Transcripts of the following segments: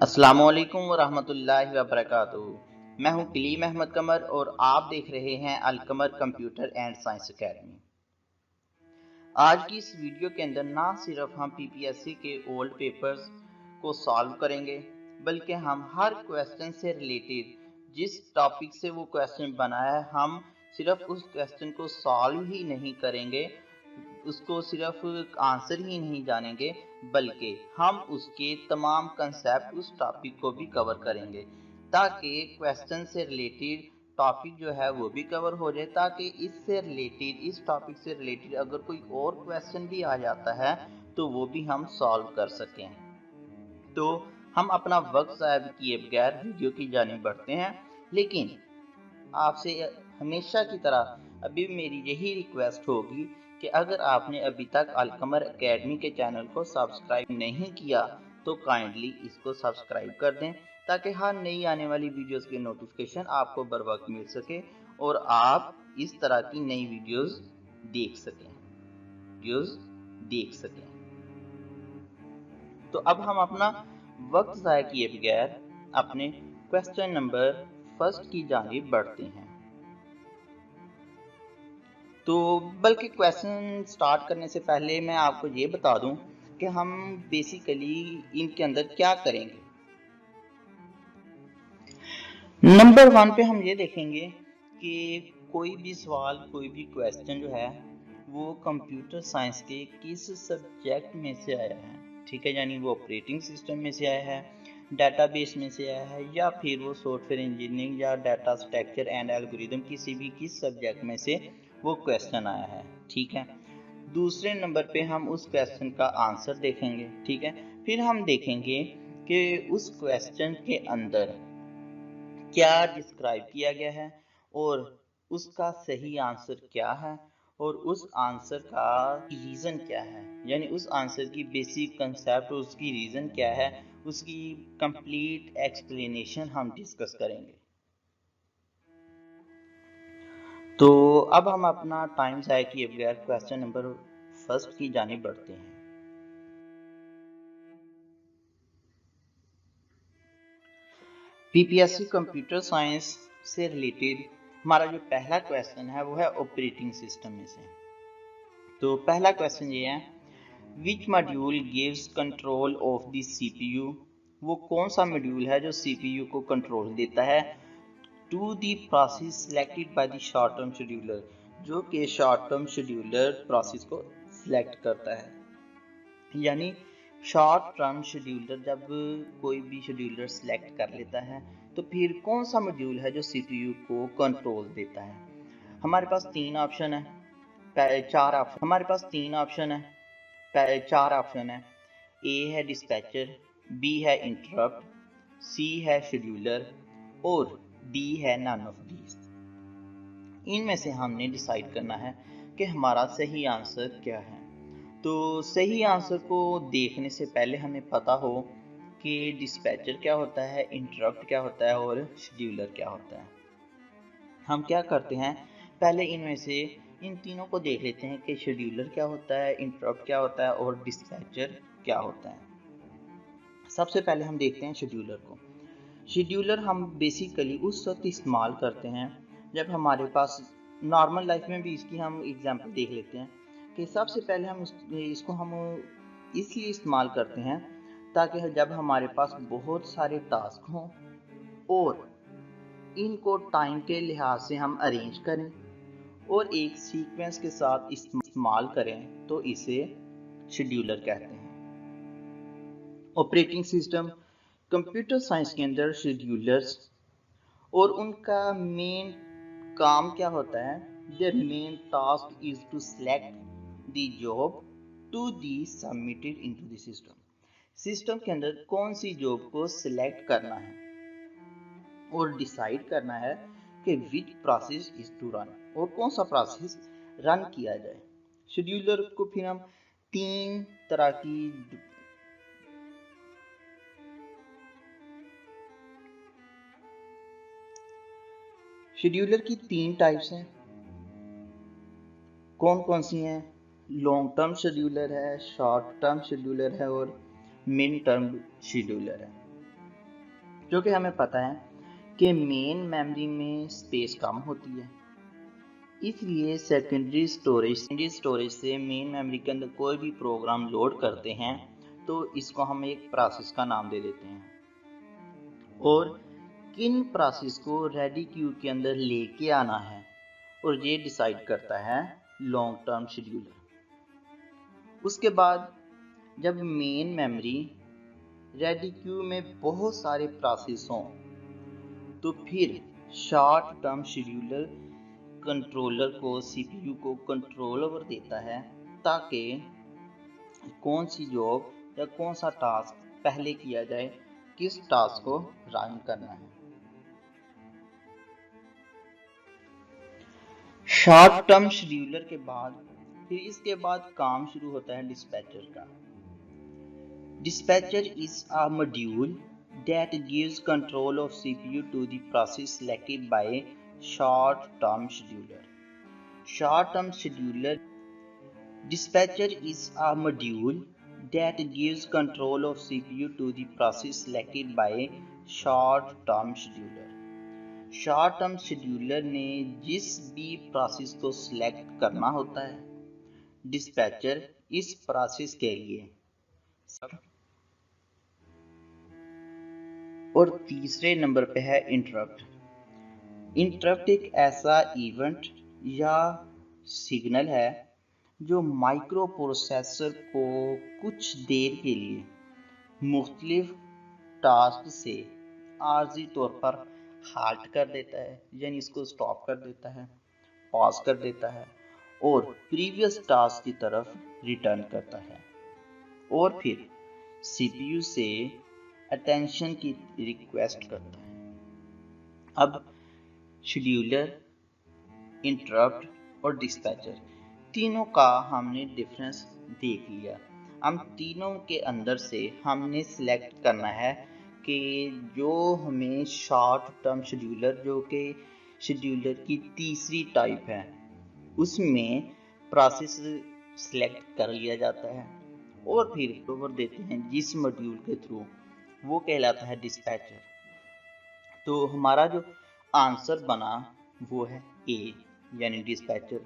अस्सलामुअलैकुम वरहमतुल्लाहि वबरकातुहू। मैं हूं कलीम अहमद कमर और आप देख रहे हैं अल कमर कंप्यूटर एंड साइंस एकेडमी। आज की इस वीडियो के अंदर ना सिर्फ हम पीपीएससी के ओल्ड पेपर्स को सॉल्व करेंगे, बल्कि हम हर क्वेश्चन से रिलेटेड जिस टॉपिक से वो क्वेश्चन बना है, हम सिर्फ उस क्वेश्चन को सॉल्व ही नहीं करेंगे, उसको सिर्फ आंसर ही नहीं जानेंगे, बल्कि हम उसके तमाम कंसेप्ट उस टॉपिक को भी कवर करेंगे, ताकि क्वेश्चन से रिलेटेड टॉपिक जो है वो भी कवर हो जाए, ताकि इससे रिलेटेड इस टॉपिक से रिलेटेड अगर कोई और क्वेश्चन भी आ जाता है तो वो भी हम सॉल्व कर सकें। तो हम अपना वक्त ज़ाया किए बगैर वीडियो की जानिब बढ़ते हैं, लेकिन आपसे हमेशा की तरह अभी मेरी यही रिक्वेस्ट होगी कि अगर आपने अभी तक अल कमर एकेडमी के चैनल को सब्सक्राइब नहीं किया तो काइंडली इसको सब्सक्राइब कर दें, ताकि हर नई आने वाली वीडियोस के नोटिफिकेशन आपको बर वक्त मिल सके और आप इस तरह की नई वीडियोस देख सकें। तो अब हम अपना वक्त ज़ाया किए बगैर अपने क्वेश्चन नंबर फर्स्ट की जानिब बढ़ते हैं। तो बल्कि क्वेश्चन स्टार्ट करने से पहले मैं आपको ये बता दूं कि हम बेसिकली इनके अंदर क्या करेंगे। नंबर 1 पे हम ये देखेंगे कि कोई भी सवाल, कोई भी क्वेश्चन जो है वो कंप्यूटर साइंस के किस सब्जेक्ट में से आया है। ठीक है, यानी वो ऑपरेटिंग सिस्टम में से आया है, डेटाबेस में से आया है, या फिर वो सॉफ्टवेयर इंजीनियरिंग या डाटा स्ट्रक्चर एंड एल्गोरिदम किस सब्जेक्ट में से वो क्वेश्चन आया है। ठीक है, दूसरे नंबर पे हम उस क्वेश्चन का आंसर देखेंगे। ठीक है, फिर हम देखेंगे कि उस क्वेश्चन के अंदर क्या डिस्क्राइब किया गया है और उसका सही आंसर क्या है और उस आंसर का रीज़न क्या है, यानी उस आंसर की बेसिक कंसेप्ट और उसकी रीज़न क्या है, उसकी कंप्लीट एक्सप्लेनेशन हम डिस्कस करेंगे। तो अब हम अपना टाइम ज़ाया किए बगैर क्वेश्चन नंबर फर्स्ट की जानिब बढ़ते हैं। पीपीएससी कंप्यूटर साइंस से रिलेटेड हमारा जो पहला क्वेश्चन है वो है ऑपरेटिंग सिस्टम में से। तो पहला क्वेश्चन ये है, which module gives control of the CPU. वो कौन सा मॉड्यूल है जो सीपीयू को कंट्रोल देता है to the process selected by the short term scheduler, जो कि शॉर्ट टर्म शेड्यूलर प्रोसेस को सिलेक्ट करता है। यानी शॉर्ट टर्म शेड्यूलर जब कोई भी शेड्यूलर सिलेक्ट कर लेता है तो फिर कौन सा मॉड्यूल है जो सीपीयू को कंट्रोल देता है। हमारे पास तीन ऑप्शन है, चार ऑप्शन है। ए है डिस्पैचर, बी है इंटरप्ट, सी है शेड्यूलर और डी है नन ऑफ दीज। इनमें से हमने डिसाइड करना है कि हमारा सही आंसर क्या है। तो सही आंसर को देखने से पहले हमें पता हो कि डिस्पैचर क्या होता है, इंटरप्ट क्या होता है और शेड्यूलर क्या होता है। हम क्या करते हैं, पहले इनमें से इन तीनों को देख लेते हैं कि शेड्यूलर क्या होता है, इंटरप्ट क्या होता है और डिस्पैचर क्या होता है। सबसे पहले हम देखते हैं शेड्यूलर को। शेड्यूलर हम बेसिकली उस वक्त इस्तेमाल करते हैं जब हमारे पास, नॉर्मल लाइफ में भी इसकी हम एग्जांपल देख लेते हैं कि सबसे पहले हम इसको हम इसलिए इस्तेमाल करते हैं ताकि जब हमारे पास बहुत सारे टास्क हों और इनको टाइम के लिहाज से हम अरेंज करें और एक सीक्वेंस के साथ इस्तेमाल करें तो इसे शेड्यूलर कहते हैं। ऑपरेटिंग सिस्टम कंप्यूटर साइंस के अंदर शेड्यूलर्स और उनका मेन काम क्या होता है, their main task is to select the job to be submitted into the system. System के अंदर कौन सी जॉब को सिलेक्ट करना है और डिसाइड करना है कि which process is to run, और कौन सा प्रोसेस रन किया जाए। शेड्यूलर को फिर हम तीन तरह की शेड्यूलर की तीन टाइप्स हैं। कौन कौन सी हैं, लॉन्ग टर्म शेड्यूलर है, शॉर्ट टर्म शेड्यूलर है और मिड टर्म शेड्यूलर है। जो कि हमें पता है कि मेन मेमोरी में स्पेस कम होती है, इसलिए सेकेंडरी स्टोरेज से मेन मेमोरी के अंदर कोई भी प्रोग्राम लोड करते हैं तो इसको हम एक प्रोसेस का नाम दे देते हैं। और किन प्रोसेस को रेडी क्यू के अंदर लेके आना है और ये डिसाइड करता है लॉन्ग टर्म शेड्यूलर। उसके बाद जब मेन मेमोरी रेडी क्यू में बहुत सारे प्रोसेस हों तो फिर शॉर्ट टर्म शेड्यूलर कंट्रोलर को सीपीयू को कंट्रोल ओवर देता है ताकि कौन सी जॉब या कौन सा टास्क पहले किया जाए, किस टास्क को रन करना है। शॉर्ट टर्म शेड्यूलर के बाद फिर इसके बाद काम शुरू होता है डिस्पैचर का। Dispatcher is a module that gives control of CPU to the process selected by short-term scheduler. Short-term scheduler. Dispatcher is a module that gives control of CPU to the process selected by short-term scheduler. Short-term scheduler ने जिस भी process को select करना होता है, dispatcher इस process के लिए। और तीसरे नंबर पे है इंटरप्ट। इंटरप्ट एक ऐसा इवेंट या सिग्नल है जो माइक्रो प्रोसेसर को कुछ देर के लिए मुख्तलिफ टास्क से आर्जी तौर पर हाल्ट कर देता है, यानी इसको स्टॉप कर देता है, पॉज कर देता है और प्रीवियस टास्क की तरफ रिटर्न करता है और फिर सीपीयू से अटेंशन की रिक्वेस्ट करता है। अब शेड्यूलर, इंटरप्ट और डिस्पैचर तीनों का हमने डिफरेंस देख लिया। हम तीनों के अंदर से हमने सिलेक्ट करना है कि जो हमें शॉर्ट टर्म शेड्यूलर, जो कि शेड्यूलर की तीसरी टाइप है, उसमें प्रोसेस सिलेक्ट कर लिया जाता है और फिर ओवर देते हैं जिस मॉड्यूल के थ्रू, वो कहलाता है डिस्पैचर। तो हमारा जो आंसर बना वो है ए, यानी डिस्पैचर।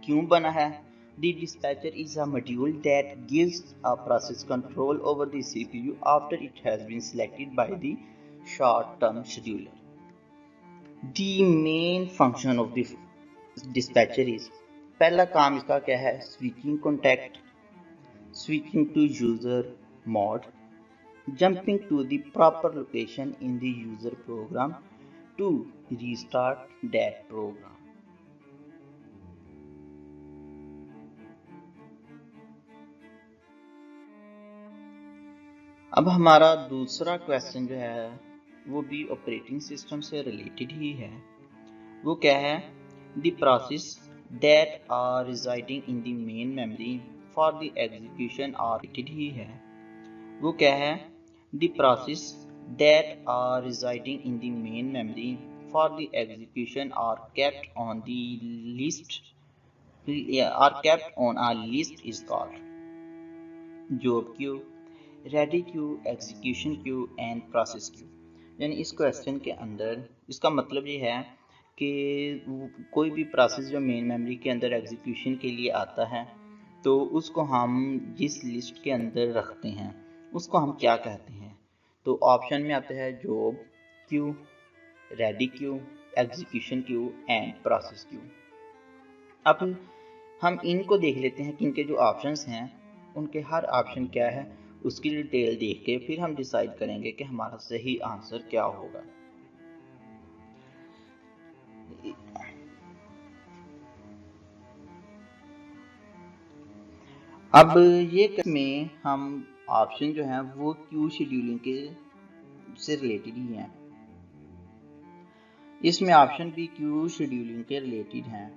क्यों बना है? The dispatcher is a module that gives a process control over the CPU after it has been selected by the short-term scheduler. The main function of the dispatcher is, पहला काम इसका क्या है? Switching contact, switching to user mode, jumping to the proper location in the user program to restart that program. अब हमारा दूसरा question जो है वो भी ऑपरेटिंग सिस्टम से रिलेटेड ही है। वो क्या है? The process that are residing in the main memory for the execution are related ही है। वो क्या है? The process that are residing in the main memory for the execution are kept on the list, are kept on a list is called job queue, ready queue, execution queue and process queue. यानी इस question के अंदर इसका मतलब ये है कि कोई भी प्रोसेस जो मेन मेमोरी के अंदर एग्जीक्यूशन के लिए आता है तो उसको हम जिस लिस्ट के अंदर रखते हैं उसको हम क्या कहते हैं? तो ऑप्शन में आता है job queue, ready queue, execution queue and process Q. अब हम इनको देख लेते हैं कि इनके जो ऑप्शंस हैं उनके हर ऑप्शन क्या है, उसकी डिटेल देख के फिर हम डिसाइड करेंगे कि हमारा सही आंसर क्या होगा। अब ये में हम ऑप्शन जो हैं वो क्यू शेड्यूलिंग के से रिलेटेड ही हैं। इसमें ऑप्शन भी क्यू शेड्यूलिंग के रिलेटेड हैं।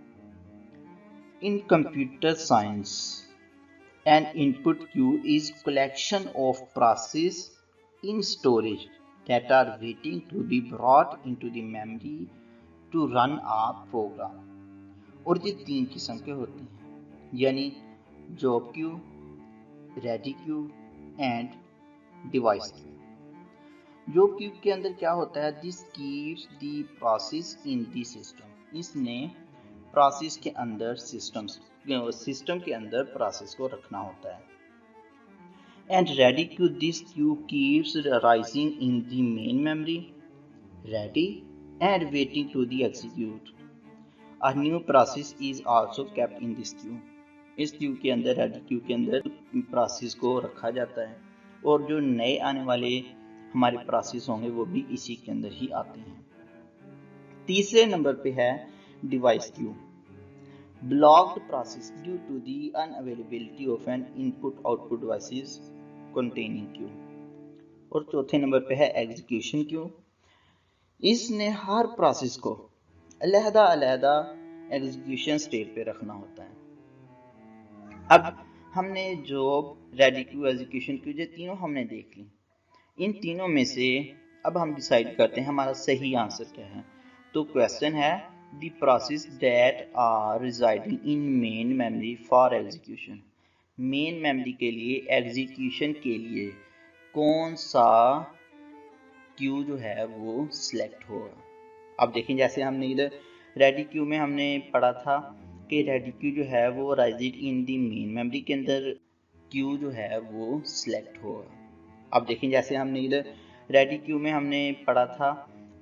इन computer science, an input queue is collection of processes in storage that are waiting to be brought into the memory to run a program। और ये तीन किस्म के होते हैं, यानी job queue, ready Q and device Q. जो Q के अंदर क्या होता है, this keeps the process in the system, इसने प्रोसेस के अंदर सिस्टम के अंदर प्रोसेस को रखना होता है। And ready queue, this queue keeps rising in the main memory ready and waiting to the execute. A new process is also kept in this queue. इस क्यू के अंदर, रेडी क्यू के अंदर प्रोसेस को रखा जाता है और जो नए आने वाले हमारे प्रोसेस होंगे वो भी इसी के अंदर ही आते हैं। तीसरे नंबर पे है device queue, blocked process due to the unavailability of an input output devices containing queue. और चौथे नंबर पे है एग्जीक्यूशन क्यू, इसने हर प्रोसेस को अलहदा अलहदा एग्जीक्यूशन स्टेट पे रखना होता है। अब हमने जो रेडी क्यू, एग्जीक्यूशन क्यू, ये तीनों हमने देख ली। इन तीनों में से अब हम डिसाइड करते हैं हमारा सही आंसर क्या है। तो क्वेश्चन है the process that are residing in main memory for execution. Main memory के लिए, एग्जीक्यूशन के लिए कौन सा क्यू जो है वो सिलेक्ट होगा। अब देखें, जैसे हमने इधर रेडी क्यू में हमने पढ़ा था कि रेडी क्यू जो है वो राइजिड इन दी मेन मेमोरी के अंदर क्यू जो है वो सिलेक्ट होगा। अब देखें, जैसे हमने इधर रेडी क्यू में हमने पढ़ा था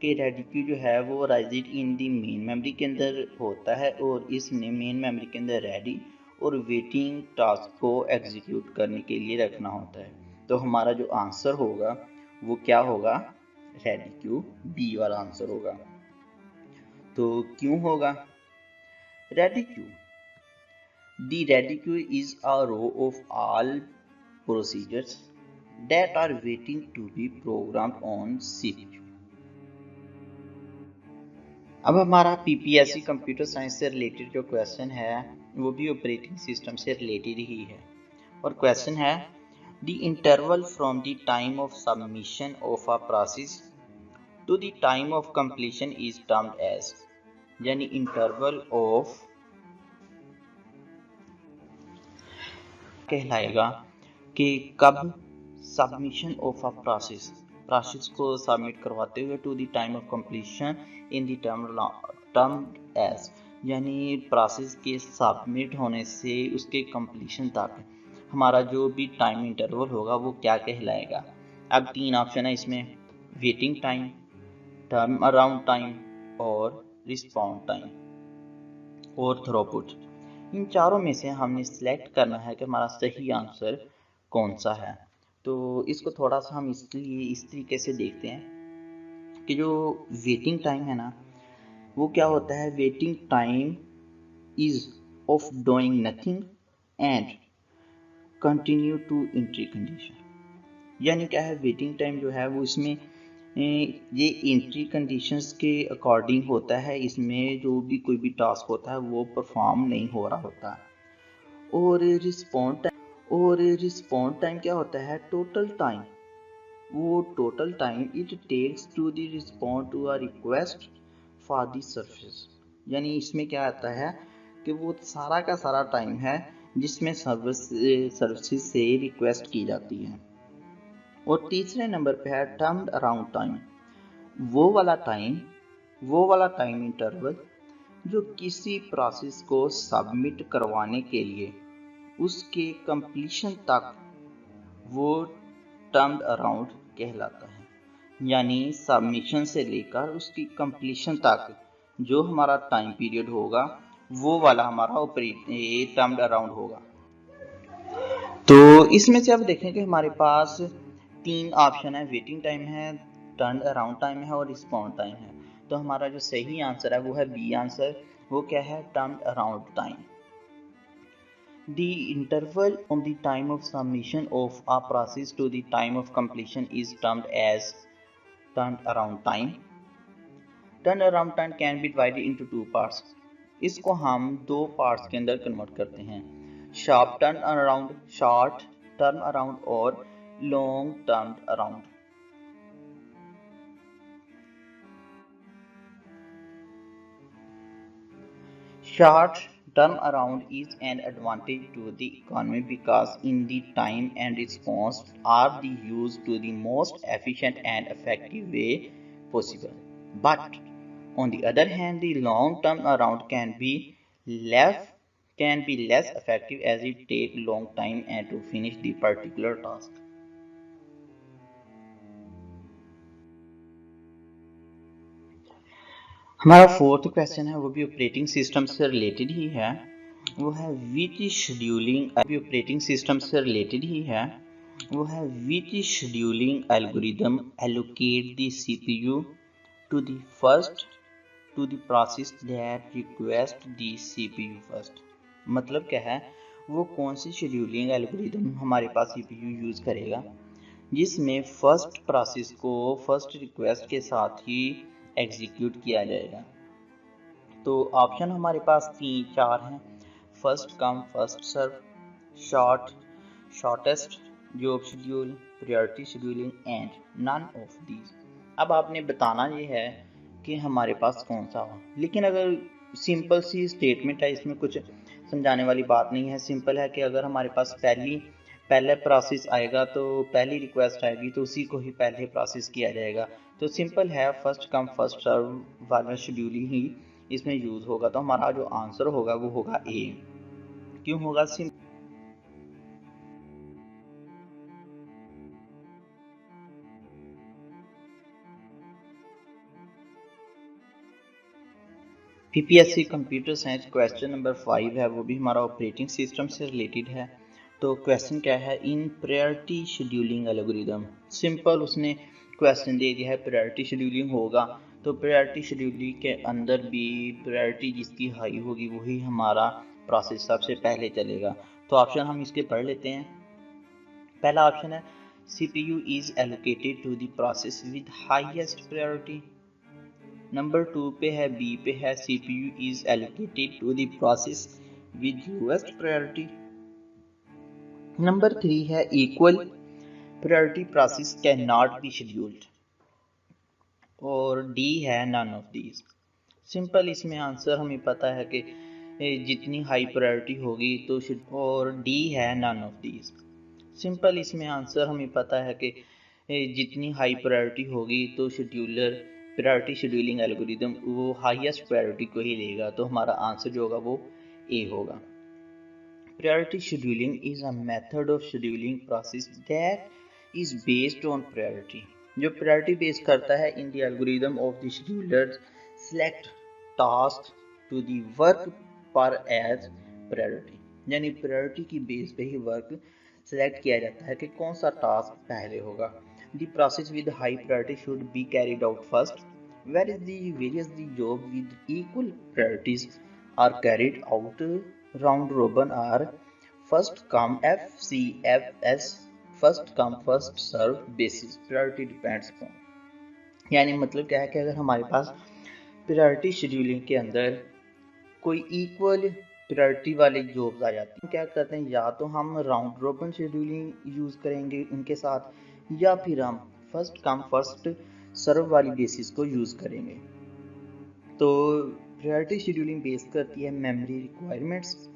कि रेडी क्यू जो है वो राइजिड इन दी मेन मेमोरी के अंदर होता है और इसने मेन मेमोरी के अंदर रेडी और वेटिंग टास्क को एग्जीक्यूट करने के लिए रखना होता है। तो हमारा जो आंसर होगा वो क्या होगा, रेडी क्यू, बी वाला आंसर होगा। तो क्यों होगा ready queue? The ready queue is a row of all procedures that are waiting to be programmed on CPU. अब हमारा पीपीएससी कंप्यूटर साइंस से रिलेटेड जो क्वेश्चन है वो भी ऑपरेटिंग सिस्टम से रिलेटेड ही है। और क्वेश्चन है the interval from the time of submission of a process to the time of completion is termed as, यानी इंटरवल ऑफ कहलाएगा कि कब सबमिशन ऑफ अ प्रोसेस को सबमिट करवाते हुए to the time of completion in the term as, यानी process के submit होने से उसके कंप्लीशन तक हमारा जो भी टाइम इंटरवल होगा वो क्या कहलाएगा। अब तीन ऑप्शन है इसमें, waiting time, turn around time और रिस्पॉन्ड टाइम और थ्रूपुट। इन चारों में से हमने सिलेक्ट करना है कि हमारा सही आंसर कौन सा है। तो इसको थोड़ा सा हम इसलिए इस तरीके से देखते हैं कि जो वेटिंग टाइम है ना वो क्या होता है, waiting time is of doing nothing and continue to entry condition. यानी क्या है, वेटिंग टाइम जो है वो इसमें ये एंट्री कंडीशंस के अकॉर्डिंग होता है। इसमें जो भी कोई भी टास्क होता है वो परफॉर्म नहीं हो रहा होता। और रिस्पॉन्ड टाइम क्या होता है, टोटल टाइम, वो total time it takes to the respond to a request for the service. यानी इसमें क्या आता है कि वो सारा का सारा टाइम है जिसमें सर्विस से रिक्वेस्ट की जाती है। और तीसरे नंबर पे है टर्म्ड अराउंड टाइम, वो वाला टाइम इंटरवल जो किसी प्रोसेस को सबमिट करवाने के लिए उसके कंप्लीशन तक वो टर्म्ड अराउंड कहलाता है। यानी सबमिशन से लेकर उसकी कंप्लीशन तक जो हमारा टाइम पीरियड होगा वो वाला हमारा टर्म्ड अराउंड होगा। तो इसमें से अब देखें कि हमारे पास तीन ऑप्शन है, वेटिंग टाइम है, टर्न अराउंड टाइम है और रिस्पॉन्ड टाइम है। तो हमारा जो सही आंसर है वो है बी आंसर। वो क्या है, turn around time. The interval from the time of submission of a process to the time of completion is termed as turnaround time. Turnaround time can be divided into two parts. इसको हम दो parts के अंदर convert करते हैं, short turn around और long turn around. Short Turnaround is an advantage to the economy because in the time and response are the used to the most efficient and effective way possible. But on the other hand, the long turnaround can be less effective as it takes long time and to finish the particular task. हमारा fourth question है वो भी operating system से related ही है, वो है which scheduling algorithm allocate the CPU to the first to the process that request the CPU first. मतलब क्या है, वो कौन सी शेड्यूलिंग एल्गोरिदम हमारे पास सीपीयू यूज करेगा जिसमें फर्स्ट प्रोसेस को फर्स्ट रिक्वेस्ट के साथ ही एग्जीक्यूट किया जाएगा। तो ऑप्शन हमारे पास 3-4 हैं, first come first serve, shortest job schedule, priority scheduling and none of these. अब आपने बताना ये है कि हमारे पास कौन सा हो, लेकिन अगर सिंपल सी स्टेटमेंट है, इसमें कुछ समझाने वाली बात नहीं है। सिंपल है कि अगर हमारे पास पहले प्रोसेस आएगा तो पहली रिक्वेस्ट आएगी तो उसी को ही पहले प्रोसेस किया जाएगा। तो सिंपल है, फर्स्ट कम फर्स्ट सर्व वाला शेड्यूलिंग ही इसमें यूज होगा। तो हमारा जो आंसर होगा वो होगा ए। क्यों होगा? PPSC computer science question number 5 है, वो भी हमारा ऑपरेटिंग सिस्टम से रिलेटेड है। तो क्वेश्चन क्या है, इन प्रायोरिटी शेड्यूलिंग एल्गोरिदम। सिंपल उसने क्वेश्चन दे दिया है, प्रायोरिटी शेड्यूलिंग होगा तो प्रायोरिटी शेड्यूलिंग के अंदर भी प्रायोरिटी जिसकी हाई होगी वही हमारा प्रोसेस सबसे पहले चलेगा। तो ऑप्शन हम इसके पढ़ लेते हैं। पहला ऑप्शन है CPU is allocated to the process with highest priority. Number 2 पे है, बी पे है, CPU is allocated to the process with lowest priority. Number 3 है, equal priority process can not be scheduled. और डी है, नन ऑफ दीज। सिंपल इसमें answer हमें पता है कि जितनी हाई प्रायोरिटी होगी तो और डी है, नन ऑफ दीज। सिंपल इसमें आंसर हमें पता है कि जितनी हाई प्रायोरिटी होगी तो शेड्यूलर प्रायोरिटी शेड्यूलिंग एल्गोरिदम वो हाईएस्ट प्रायोरिटी को ही लेगा। तो हमारा आंसर जो होगा वो ए होगा। Priority scheduling is a method of scheduling process that is based on priority. जो प्रायोरिटी बेस करता है in the algorithm of the scheduler select task to the work पर एज प्रायोरिटी। यानी प्रायोरिटी की बेस पे ही work select किया जाता है कि कौन सा टास्क पहले होगा। The process with high priority should be carried out first, whereas the job with equal priorities are carried out round robin or first come FCFS first come first serve basis। Priority depends upon, यानी मतलब क्या है कि अगर हमारे पास priority scheduling के अंदर कोई इक्वल प्रायोरिटी वाली जॉब्स आ जाती हैं, क्या करते हैं, या तो हम राउंड रॉबिन शेड्यूलिंग यूज करेंगे उनके साथ, या फिर हम फर्स्ट कम फर्स्ट सर्व वाली बेसिस को यूज करेंगे। तो प्रायोरिटी शेड्यूलिंग बेस करती है मेमोरी रिक्वायरमेंट्स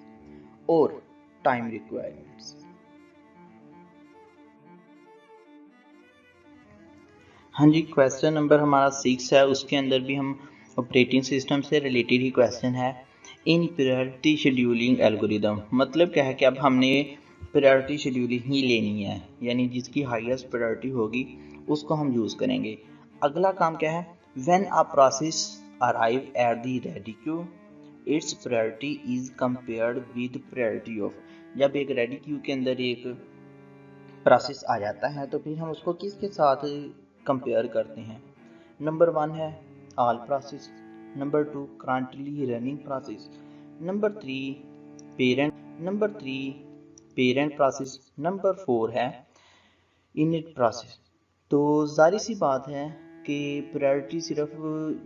और टाइम रिक्वायरमेंट्स। हाँ जी, क्वेश्चन नंबर हमारा 6 है, उसके अंदर भी हम ऑपरेटिंग सिस्टम से रिलेटेड ही क्वेश्चन है। इन प्रायोरिटी शेड्यूलिंग एल्गोरिदम, मतलब क्या है कि अब हमने प्रायोरिटी शेड्यूलिंग ही लेनी है, यानी जिसकी हाईएस्ट प्रायोरिटी होगी उसको हम यूज़ करेंगे। अगला काम क्या है, when a process arrive at the ready Q it's priority is compared with priority of. जब एक रेडी क्यू के अंदर एक प्रोसेस आ जाता है तो फिर हम उसको किसके साथ कंपेयर करते हैं। नंबर 1 है all process, number 2 currently running process, number 3 parent process, number 4 है इनिट प्रोसेस। तो जाहिर सी बात है कि प्रायोरिटी सिर्फ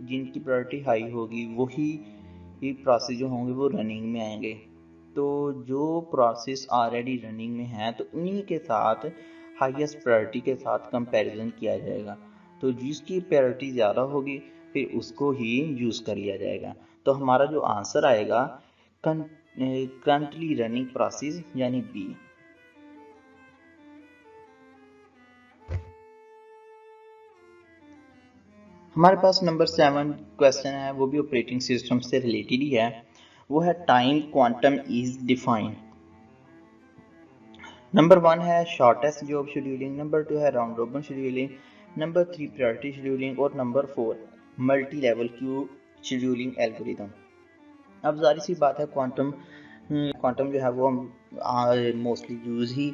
जिनकी प्रायोरिटी हाई होगी वही प्रोसेस जो होंगे वो रनिंग में आएंगे। तो जो प्रोसेस ऑलरेडी रनिंग में है तो उन्हीं के साथ हाईएस्ट प्रायोरिटी के साथ कंपैरिजन किया जाएगा। तो जिसकी प्रायोरिटी ज़्यादा होगी फिर उसको ही यूज़ कर लिया जाएगा। तो हमारा जो आंसर आएगा करंटली रनिंग प्रोसेस यानी बी। हमारे पास नंबर 7 क्वेश्चन है, वो भी ऑपरेटिंग सिस्टम से रिलेटेड ही है। वो है time quantum is defined. Number 1 है शॉर्टेस्ट जॉब शेड्यूलिंग, नंबर 2 है round robin scheduling, number 3 priority scheduling और number 4 multi level queue scheduling algorithm. अब जारी सी बात है, क्वांटम जो है वो मोस्टली यूज़ ही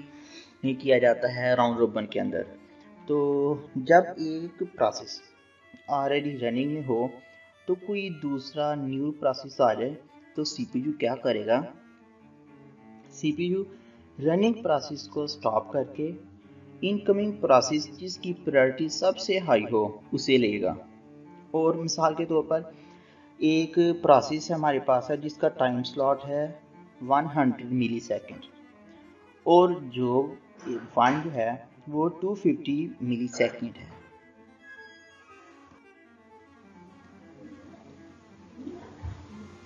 नहीं किया जाता है राउंड रॉबिन के अंदर। तो जब एक प्रोसेस ऑलरेडी रनिंग में हो तो कोई दूसरा न्यू प्रोसेस आ जाए तो सीपीयू क्या करेगा, सीपीयू रनिंग प्रोसेस को स्टॉप करके इनकमिंग प्रोसेस जिसकी प्रायोरिटी सबसे हाई हो उसे लेगा। और मिसाल के तौर पर एक प्रोसेस हमारे पास है जिसका टाइम स्लॉट है 100 मिली सेकेंड और जो वन जो है वो 250 मिली सेकेंड है।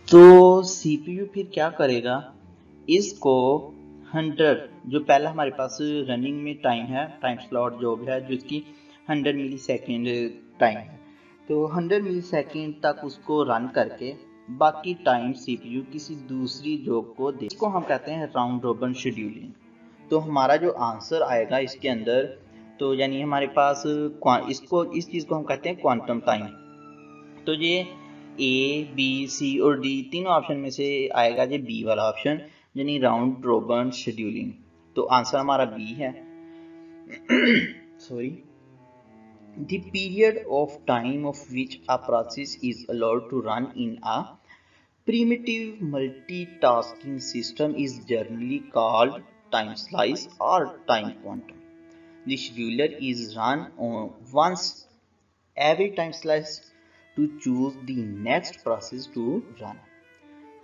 तो सीपीयू फिर क्या करेगा, इसको 100 जो पहला हमारे पास रनिंग में टाइम है, टाइम स्लॉट जो भी है जिसकी 100 मिली सेकेंड टाइम है, तो 100 मिली सेकेंड तक उसको रन करके बाकी टाइम सीपीयू किसी दूसरी जॉब को दे। इसको हम कहते हैं राउंड रॉबिन शेड्यूलिंग। तो हमारा जो आंसर आएगा इसके अंदर, तो यानी हमारे पास इस चीज़ को हम कहते हैं क्वांटम टाइम। तो ये ए बी सी और डी तीनों ऑप्शन में से आएगा ये बी वाला ऑप्शन, यानी राउंड रॉबिन शेड्यूलिंग। तो आंसर हमारा बी है। Sorry, the period of time of which a process is allowed to run in a primitive multitasking system is generally called time slice or time quantum. The scheduler is run on once every time slice to choose the next process to run.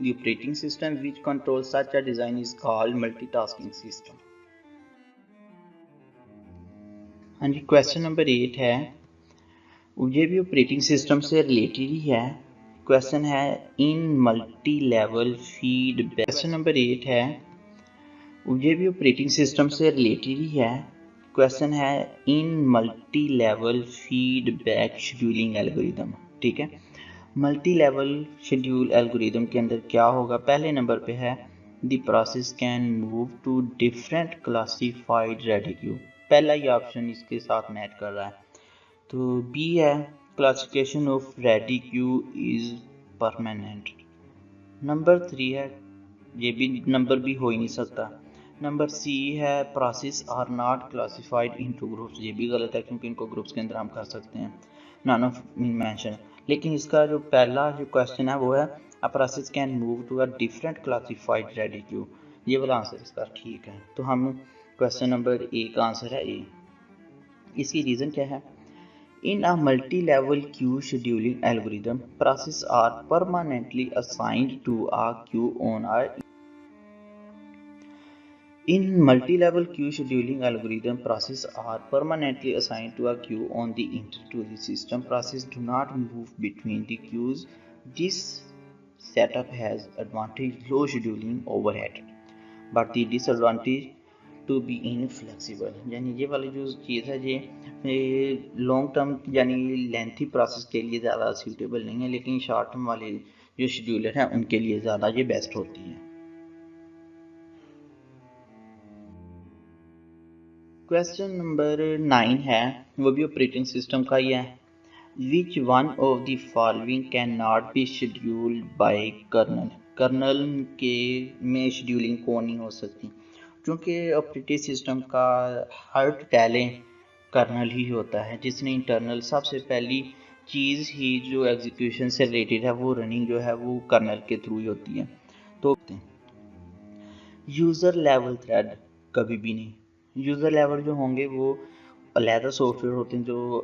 The operating system which controls such a design is called multitasking system. हाँ जी, question number 8 है, ये भी operating system से related ही है। Question है in multi level feedback. Question number 8 है, ये भी ऑपरेटिंग सिस्टम से रिलेटेड ही है। क्वेश्चन है in multi level feedback scheduling algorithm. ठीक है, मल्टी लेवल शेड्यूल एल्गोरिथम के अंदर क्या होगा, पहले नंबर पे है the process can move to different classified ready queue. पहला ही ऑप्शन इसके साथ मैच कर रहा है। तो बी है classification of ready queue is permanent. Number 3 है, ये भी नंबर भी हो ही नहीं सकता। नंबर सी है process are not classified into groups. ये भी गलत है क्योंकि इनको ग्रुप्स के अंदर हम कर सकते हैं, नॉन ऑफ मेंशन। लेकिन इसका जो पहला जो क्वेश्चन है वो है a process can move to a different classified ready queue, ये वाला आंसर इसका ठीक है। तो हम क्वेश्चन नंबर ए का आंसर है ए। इसकी रीज़न क्या है, in a multi-level queue scheduling algorithm, processes are permanently assigned to a queue on a In multi-level queue scheduling algorithm, processes are permanently assigned to a queue on the enter to the system. Processes do not move between the queues. This setup has advantage low scheduling overhead, but the disadvantage to be inflexible. यानी ये वाली जो चीज़ है ये long term यानी lengthy process के लिए ज़्यादा सूटेबल नहीं है, लेकिन शॉर्ट टर्म वाले जो शेड्यूलर हैं उनके लिए ज़्यादा ये बेस्ट होती है। क्वेश्चन नंबर 9 है, वो भी ऑपरेटिंग सिस्टम का ही है। Which one of the following can not be scheduled by kernel. Kernel के में शेड्यूलिंग को नहीं हो सकती क्योंकि ऑपरेटिंग सिस्टम का हार्ट टैलेंट कर्नल ही होता है, जिसने इंटरनल सबसे पहली चीज़ ही जो एग्जीक्यूशन से रिलेटेड है वो रनिंग जो है वो कर्नल के थ्रू ही होती है। तो यूज़र लेवल थ्रेड कभी भी नहीं, यूज़र लेवल जो होंगे वो अलहदा सॉफ्टवेयर होते हैं जो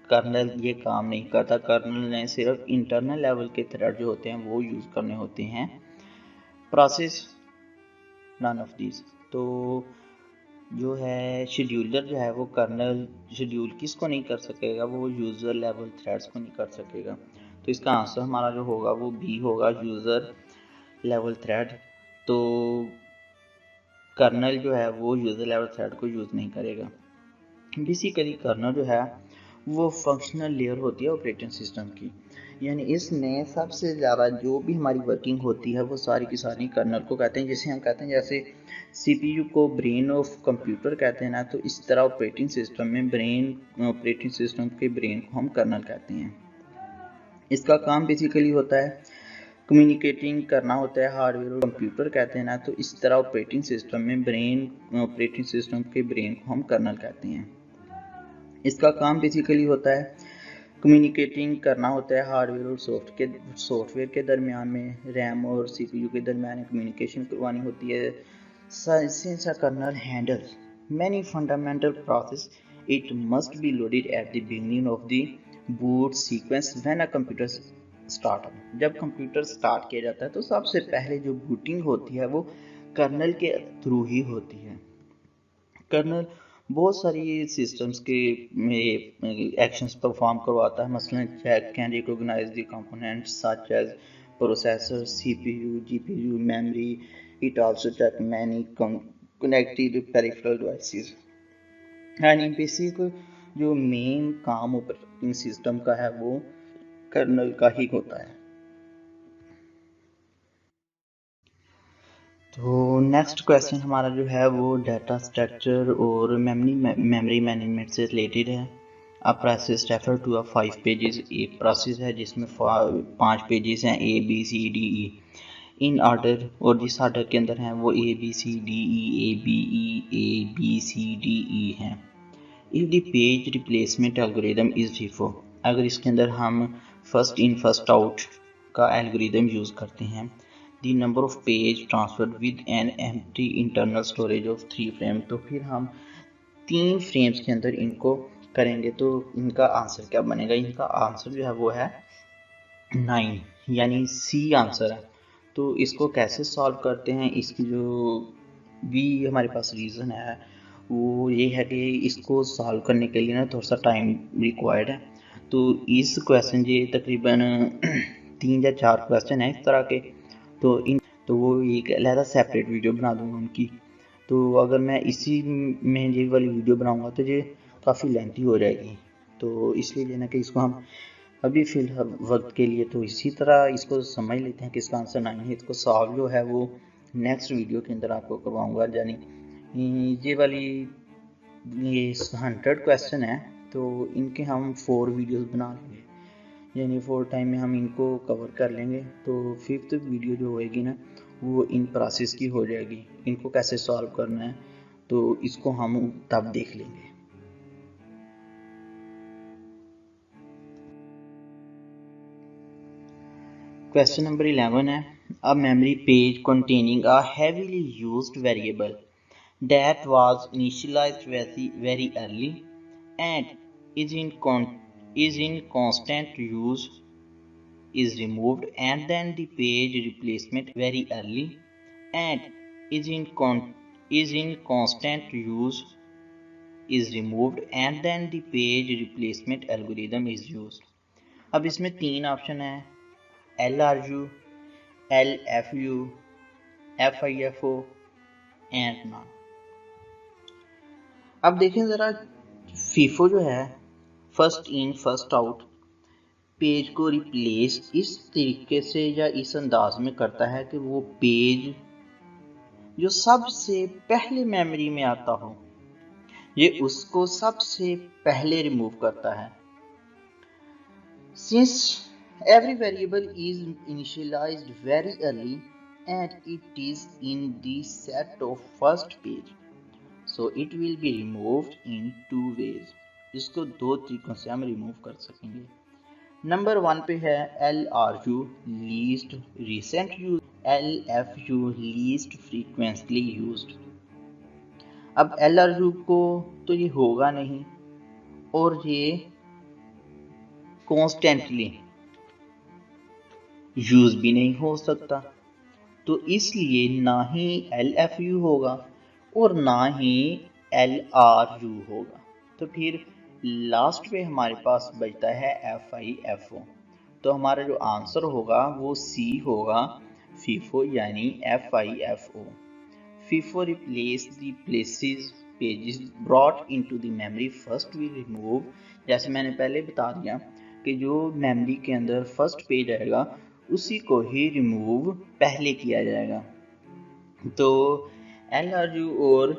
कर्नल ये काम नहीं करता। कर्नल ने सिर्फ इंटरनल लेवल के थ्रेड जो होते हैं वो यूज़ करने होते हैं। Process none of this. तो जो है शेड्यूलर जो है वो कर्नल शेड्यूल किसको नहीं कर सकेगा, वो यूज़र लेवल थ्रेड्स को नहीं कर सकेगा। तो इसका आंसर हमारा जो होगा वो बी होगा, यूज़र लेवल थ्रेड। तो कर्नल जो है वो यूज़र लेवल थ्रेड को यूज़ नहीं करेगा। बेसिकली कर्नल जो है वो फंक्शनल लेयर होती है ऑपरेटिंग सिस्टम की, यानी इसमें सबसे ज़्यादा जो भी हमारी वर्किंग होती है वो सारी की सारी कर्नल को कहते हैं। जिसे हम कहते हैं जैसे सीपीयू को ब्रेन ऑफ कंप्यूटर कहते हैं ना, तो इस तरह ऑपरेटिंग सिस्टम में ऑपरेटिंग सिस्टम के ब्रेन को हम कर्नल कहते हैं। इसका काम बेसिकली होता है कम्युनिकेटिंग करना होता है हार्डवेयर और कंप्यूटर कहते हैं ना, तो इस तरह ऑपरेटिंग सिस्टम में ऑपरेटिंग सिस्टम के ब्रेन को हम कर्नल कहते हैं। इसका काम बेसिकली होता है कम्युनिकेटिंग करना होता है हार्डवेयर और सॉफ्टवेयर के दरमियान में, रैम और सीपीयू के दरमियान कम्युनिकेशन करवानी होती है। Since a kernel handles many fundamental processes, it must be loaded at the beginning of the boot sequence when a computer start up। जब कंप्यूटर स्टार्ट किया जाता है तो सबसे पहले जो बूटिंग होती है वो कर्नल के थ्रू ही होती है। कर्नल बहुत सारी सिस्टम्स के एक्शंस परफॉर्म करवाता है, मसलन check can recognize the components such as processor, CPU, GPU, memory. It also check many connected peripheral devices. यानी बेसिक जो मेन काम ऑपरेटिंग सिस्टम का है वो कर्नल का ही होता है। तो नेक्स्ट क्वेश्चन हमारा जो है वो डाटा स्ट्रक्चर और मेमोरी मैनेजमेंट से रिलेटेड है। A process refer to a 5 pages. एक प्रोसेस है जिसमें 5 पेजेस हैं, A B C D E in order, और जिस ऑर्डर के अंदर हैं वो A B C D B C D E हैं। If the page replacement algorithm is FIFO, अगर इसके अंदर हम फर्स्ट इन फर्स्ट आउट का एल्गोरिदम यूज़ करते हैं, the number of page transferred with an empty internal storage of 3 frame, तो फिर हम 3 फ्रेम्स के अंदर इनको करेंगे तो इनका आंसर क्या बनेगा? इनका आंसर जो है वो है 9, यानी सी आंसर है। तो इसको कैसे सॉल्व करते हैं, इसकी जो भी हमारे पास रीज़न है वो ये है कि इसको सॉल्व करने के लिए ना थोड़ा सा टाइम रिक्वायर्ड है। तो इस क्वेश्चन ये तकरीबन 3 या 4 क्वेश्चन हैं इस तरह के, तो वो एक अलहदा सेपरेट वीडियो बना दूंगा उनकी। तो अगर मैं इसी में ये वाली वीडियो बनाऊंगा तो ये काफ़ी लेंथी हो जाएगी, तो इसलिए लेना कि इसको हम अभी फिलहाल वक्त के लिए तो इसी तरह इसको समझ लेते हैं कि इसका आंसर 9 है। इसको सॉल्व जो है वो नेक्स्ट वीडियो के अंदर आपको करवाऊँगा। यानी ये वाली ये 100 क्वेश्चन है, तो इनके हम 4 वीडियोस बना लेंगे, यानी 4 टाइम में हम इनको कवर कर लेंगे। तो 5th वीडियो जो होएगी ना वो इन प्रोसेस की हो जाएगी। इनको कैसे सॉल्व करना है तो इसको हम तब देख लेंगे। क्वेश्चन नंबर 11 है, a memory page containing a heavily used variable that was initialized very early and is in constant use is removed, and then the page replacement very early and is in constant use is removed, and then the page replacement algorithm is used। अब इसमें 3 option है, LRU, LFU, FIFO and non. अब देखें ज़रा, FIFO जो है first in first out page को replace इस तरीके से या इस अंदाज में करता है कि वो पेज जो सबसे पहले मेमोरी में आता हो ये उसको सबसे पहले रिमूव करता है। Since every variable is initialized very early and it is in the set of first page, so it will be removed in 2 ways। इसको 2 तरीकों से हम रिमूव कर सकेंगे। नंबर 1 पे है LRU least recent use, LFU least frequently used. अब LRU को तो ये होगा नहीं और ये कॉन्स्टेंटली यूज भी नहीं हो सकता, तो इसलिए ना ही LFU होगा और ना ही LRU होगा। तो फिर लास्ट पे हमारे पास बचता है FIFO। तो हमारा जो आंसर होगा वो C होगा, FIFO यानी FIFO। FIFO replace the places pages brought into the memory first we remove, जैसे मैंने पहले बता दिया कि जो मेमोरी के अंदर फर्स्ट पेज आएगा उसी को ही रिमूव पहले किया जाएगा। तो LRU और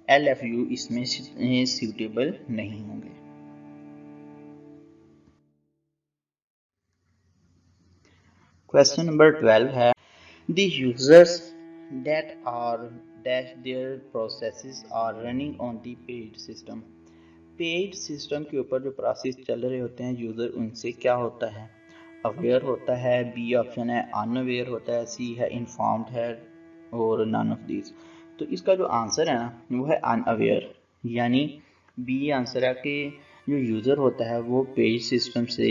LFU इसमें सूटेबल नहीं होंगे। क्वेश्चन नंबर 12 है The users that are dash their processes are running on the paid system। Paid system के ऊपर जो प्रोसेस चल रहे होते हैं यूज़र उनसे क्या होता है, अवेयर होता है, बी ऑप्शन है, अनअवेयर होता है, सी है इन्फॉर्म्ड है और नन ऑफ दीज। तो इसका जो आंसर है ना वो है अनअवेयर, यानी बी आंसर है कि जो यूज़र होता है वो पेज सिस्टम से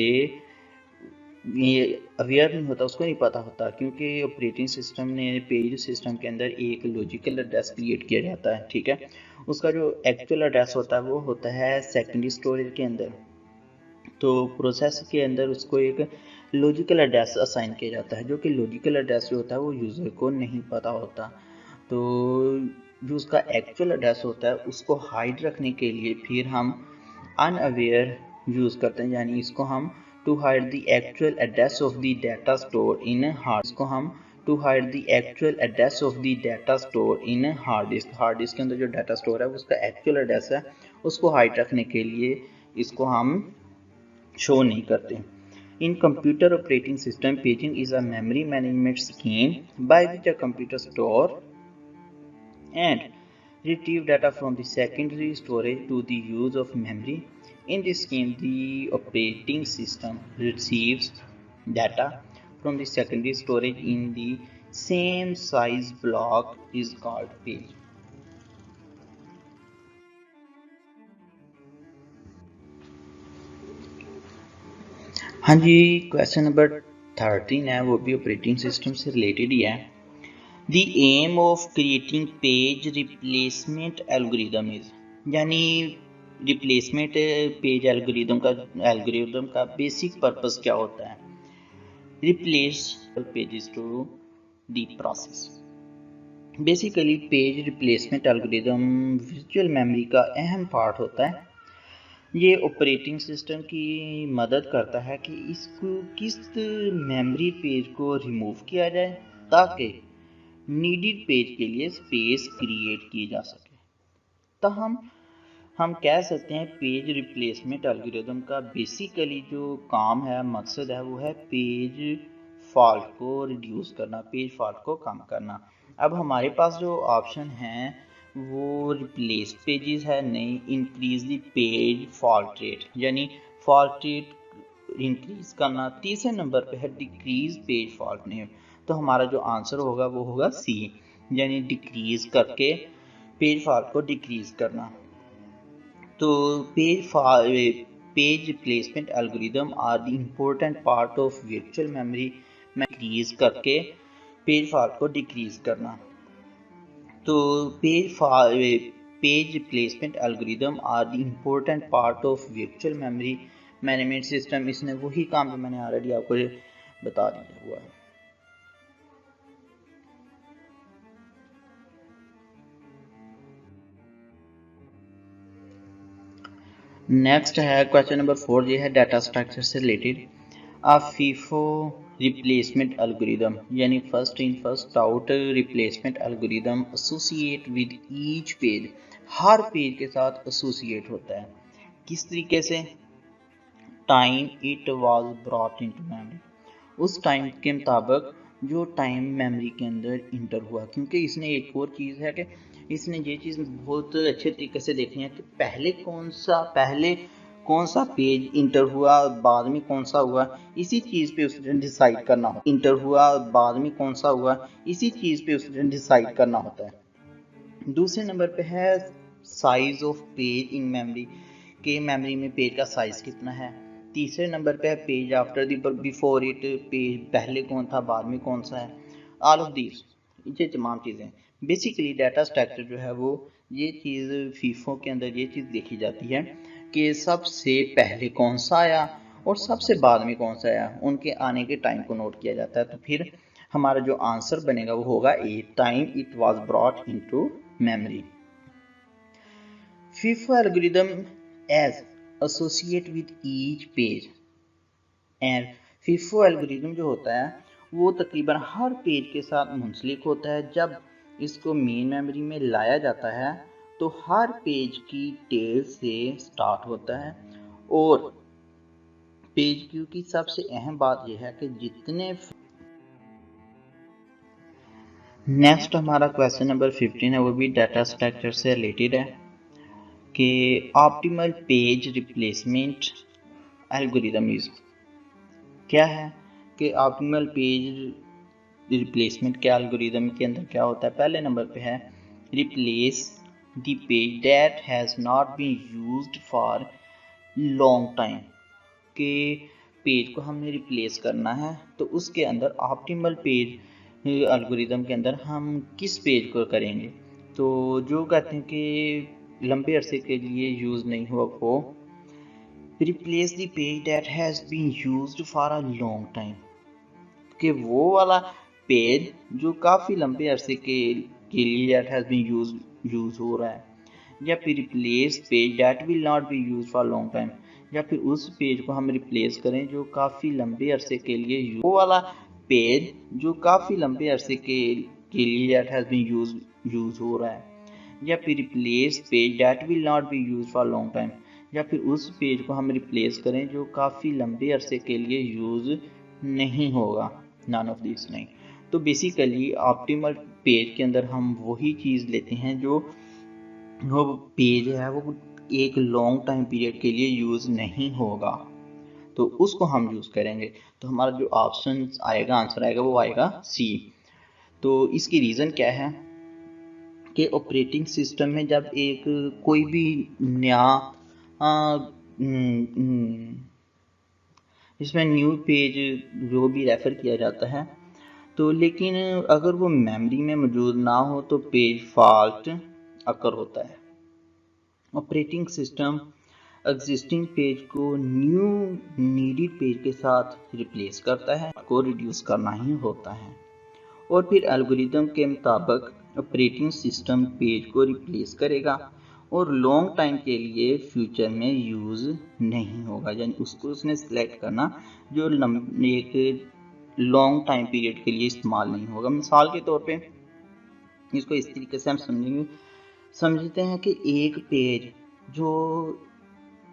ये अवेयर नहीं होता, उसको नहीं पता होता, क्योंकि ऑपरेटिंग सिस्टम ने पेज सिस्टम के अंदर एक लॉजिकल एड्रेस क्रिएट किया जाता है, ठीक है। उसका जो एक्चुअल एड्रेस होता है वो होता है सेकेंडरी स्टोरेज के अंदर। तो प्रोसेस के अंदर उसको एक लॉजिकल एड्रेस असाइन किया जाता है, जो कि लॉजिकल एड्रेस जो होता है वो यूज़र को नहीं पता होता। तो जो उसका एक्चुअल एड्रेस होता है उसको हाइड रखने के लिए फिर हम अनअवेयर यूज़ करते हैं, यानी इसको हम to hide the actual address of the data stored in a hard disk को हम to hide the actual address of the data stored in a hard disk, hard disk के अंदर जो डाटा स्टोर है उसका एक्चुअल एड्रेस है उसको hide रखने के लिए इसको हम शो नहीं करते। In computer operating system, paging is a memory management scheme by which a computer store and retrieve data from the secondary storage to the use of memory. In this scheme, the operating system receives data from the secondary storage in the same size block is called page। हाँ जी, question number 13 है, वो भी operating system से related ही है। The aim of creating page replacement algorithm is, यानी replacement page algorithm का basic purpose क्या होता है, replace pages to the process. Basically page replacement algorithm virtual memory का अहम पार्ट होता है। ये ऑपरेटिंग सिस्टम की मदद करता है कि इसको किस मेमोरी पेज को रिमूव किया जाए ताकि नीडेड पेज के लिए स्पेस क्रिएट की जा सके। तो हम कह सकते हैं पेज रिप्लेसमेंट एल्गोरिदम का बेसिकली जो काम है, मकसद है, वो है पेज फॉल्ट को रिड्यूस करना, पेज फॉल्ट को कम करना। अब हमारे पास जो ऑप्शन है वो रिप्लेस पेजेस है, नहीं increase the page fault rate, यानी फॉल्ट रेट इंक्रीज करना। तीसरे नंबर पे है डिक्रीज पेज फॉल्ट रेट। तो हमारा जो आंसर होगा वो होगा सी, यानी डिक्रीज करके पेज फॉल्ट को डिक्रीज करना। तो page replacement algorithm are the important part of virtual memory में डिक्रीज करके पेज फॉल्ट को डिक्रीज करना। तो page replacement algorithm are the important part of virtual memory management system, इसने वही काम जो मैंने ऑलरेडी आपको बता दिया हुआ है। नेक्स्ट है क्वेश्चन नंबर 4, ये है डाटा स्ट्रक्चर से रिलेटेड। अ फीफो रिप्लेसमेंट एल्गोरिदम, यानी first in first out replacement algorithm associate with each page, her page के साथ एसोसिएट होता है। किस तरीके से, time it was brought into memory, उस टाइम के मुताबिक जो टाइम मेमोरी के अंदर इंटर हुआ। क्योंकि इसने एक और चीज़ है कि इसने ये चीज़ बहुत अच्छे तरीके से देखनी है कि पहले कौन सा पेज इंटर हुआ, बाद में कौन सा हुआ, इसी चीज़ पे उसने डिसाइड करना होता है। इंटर हुआ, बाद में कौन सा हुआ, इसी चीज़ पे उसने डिसाइड करना होता है। दूसरे नंबर पे है size of page in memory, के मेमोरी में पेज का साइज कितना है। तीसरे नंबर पे है page after the before it, page पहले कौन था, बाद में कौन सा है। ऑल ऑफ दीज, ये तमाम चीज़ें बेसिकली डाटा स्ट्रक्चर जो है वो ये चीज़ फीफो के अंदर ये चीज़ देखी जाती है कि सबसे पहले कौन सा आया और सबसे बाद में कौन सा आया, उनके आने के टाइम को नोट किया जाता है। तो फिर हमारा जो आंसर बनेगा वो होगा A, time it was brought into memory. FIFO algorithm as associate with each page and FIFO algorithm जो होता है वो तकरीबन हर पेज के साथ मुंसलिक होता है। जब इसको मेन मेमोरी में लाया जाता है तो हर पेज की टेल से स्टार्ट होता है। और पेज क्यू की सबसे अहम बात यह है कि जितने नेक्स्ट हमारा क्वेश्चन नंबर 15 है, वो भी डाटा स्ट्रक्चर से रिलेटेड है कि optimal page replacement algorithm is क्या है कि ऑप्टिमल पेज रिप्लेसमेंट के एल्गोरिदम के अंदर क्या होता है। पहले नंबर पे है replace the page that has not been used for long time, के पेज को हमने रिप्लेस करना है तो उसके अंदर ऑप्टिमल पेज एल्गोरिदम के अंदर हम किस पेज को करेंगे। तो जो कहते हैं कि लंबे अरसे के लिए यूज़ नहीं हुआ वो replace the page that has been used for a long time, कि वो वाला पेज जो काफ़ी लंबे अरसे के लिए दैट हैज़ बीन यूज हो रहा है, या फिर replace page that will not be use for long time, या फिर उस पेज को हम रिप्लेस करें जो काफ़ी लंबे अरसे के लिए वो वाला पेज जो काफ़ी लंबे अरसे के लिए दैट हैज़ बीन यूज हो रहा है, या फिर replace page that will not be use for long time, या फिर उस पेज को हम रिप्लेस करें जो काफ़ी लंबे अरसे के लिए यूज़ नहीं होगा। नन ऑफ दिस नहीं। तो बेसिकली ऑप्टिमल पेज के अंदर हम वही चीज़ लेते हैं जो वो पेज है वो एक लॉन्ग टाइम पीरियड के लिए यूज़ नहीं होगा, तो उसको हम यूज़ करेंगे। तो हमारा जो ऑप्शन आएगा, आंसर आएगा, वो आएगा सी। तो इसकी रीज़न क्या है कि ऑपरेटिंग सिस्टम में जब एक कोई भी नया इसमें न्यू पेज जो भी रेफ़र किया जाता है तो लेकिन अगर वो मेमोरी में मौजूद ना हो तो पेज फॉल्ट अकर होता है। ऑपरेटिंग सिस्टम एग्जिस्टिंग पेज को न्यू नीडेड पेज के साथ रिप्लेस करता है, को रिड्यूस करना ही होता है। और फिर एल्गोरिदम के मुताबिक ऑपरेटिंग सिस्टम पेज को रिप्लेस करेगा और लॉन्ग टाइम के लिए फ्यूचर में यूज़ नहीं होगा, यानी उसको उसने सेलेक्ट करना जो एक लॉन्ग टाइम पीरियड के लिए इस्तेमाल नहीं होगा। मिसाल के तौर पे इसको इस तरीके से हम समझते हैं कि एक पेज जो